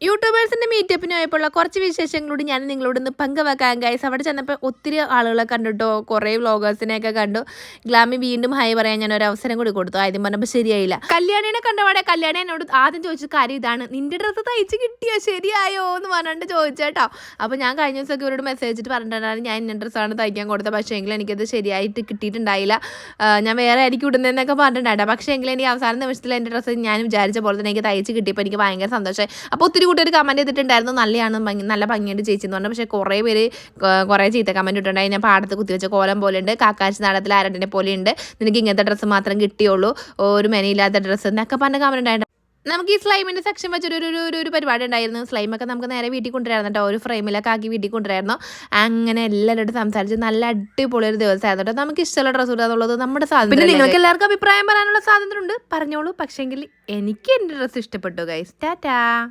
യൂട്യൂബേഴ്സിന്റെ മീറ്റപ്പിന് പോയപ്പോൾ കുറച്ച് വിശേഷങ്ങളോട് ഞാൻ നിങ്ങളോട് ഇന്ന് പങ്കുവെക്കാൻ ഗൈസ്. അവിടെ ചെന്നപ്പോൾ ഒത്തിരി ആളുകളെ കണ്ടിട്ടോ, കുറേ വ്ളോഗേഴ്സിനെയൊക്കെ കണ്ടു. ഗ്ലാമി വീണ്ടും ഹായ് പറയാൻ ഞാൻ ഒരു അവസരം കൂടി കൊടുത്തു. ആദ്യം പറഞ്ഞപ്പോൾ ശരിയായില്ല. കല്യാണിനെ കണ്ടപാടെ കല്യാണി എന്നോട് ആദ്യം ചോദിച്ച കാര്യം ഇതാണ്, നിന്റെ ഡ്രസ്സ് തയ്ച്ച് കിട്ടിയോ, ശരിയായോ എന്ന് പറഞ്ഞിട്ട് ചോദിച്ചേട്ടോ. അപ്പോൾ ഞാൻ കഴിഞ്ഞ ദിവസമൊക്കെ ഇവരോട് മെസ്സേജ് ഇട്ട് പറഞ്ഞിട്ടുണ്ടായിരുന്നു ഞാൻ ഇന്ന ഡ്രസ്സാണ് തയ്ക്കാൻ കൊടുത്തത്, പക്ഷേ എങ്കിലും എനിക്കത് ശരിയായിട്ട് കിട്ടിയിട്ടുണ്ടായില്ല, ഞാൻ വേറെ ആയിരിക്കും ഇടുന്നതെന്നൊക്കെ പറഞ്ഞിട്ടുണ്ടായിരുന്നു. പക്ഷേ എങ്കിലും എനിക്ക് അവസാന നിമിഷത്തിൽ എൻ്റെ ഡ്രസ്സ് ഞാൻ വിചാരിച്ച പോലെ തന്നെ എനിക്ക് തയ്ച്ച് കിട്ടിയപ്പോൾ എനിക്ക് ഭയങ്കര സന്തോഷമായി. അപ്പോൾ ഒത്തിരി കൂട്ടർ കമൻറ്റ് ചെയ്തിട്ടുണ്ടായിരുന്നു നല്ലതാണ്, നല്ല ഭംഗിയുണ്ട് ചേച്ചി എന്ന് പറഞ്ഞു. പക്ഷേ കുറേ പേര് കുറേ ചീത്ത കമൻറ്റ് ഇട്ടിട്ടുണ്ടായി. ഞാൻ പാടത്ത് കുത്തിവെച്ച കോലം പോലെ ഉണ്ട്, കാക്കാശി നാടത്തിൽ ആരണ്ടിനെ പോലെ ഉണ്ട്, നിനക്ക് ഇങ്ങനത്തെ ഡ്രസ്സ് മാത്രം കിട്ടിയുള്ളൂ, ഒരു മെനയില്ലാത്ത ഡ്രസ്സ് എന്നൊക്കെ പറഞ്ഞ കമൻറ്റ് ഉണ്ടായിരുന്നു. നമുക്ക് ഈ സ്ലൈമിൻ്റെ സെക്ഷൻ വെച്ചൊരു പരിപാടി ഉണ്ടായിരുന്നു. സ്ലൈമൊക്കെ നമുക്ക് നേരെ വീട്ടിൽ കൊണ്ടുവരായിരുന്നു കേട്ടോ, ഒരു ഫ്രെയിമിലൊക്കെ ആക്കി വീട്ടിൽ കൊണ്ടുവരായിരുന്നു. അങ്ങനെ എല്ലാവരോടും സംസാരിച്ച് നല്ല അടിപൊളി ഒരു ദിവസമായിരുന്നു കേട്ടോ. നമുക്ക് ഇഷ്ടമുള്ള ഡ്രസ്സ് ഇടുക എന്നുള്ളത് നമ്മുടെ സ്വാതന്ത്ര്യം. പിന്നെ നിങ്ങൾക്ക് എല്ലാവർക്കും അഭിപ്രായം പറയാനുള്ള സ്വാതന്ത്ര്യം ഉണ്ട്, പറഞ്ഞോളൂ. പക്ഷേങ്കിൽ എനിക്ക് എൻ്റെ ഡ്രസ്സ് ഇഷ്ടപ്പെട്ടു ഗൈസ്. ടാറ്റാ.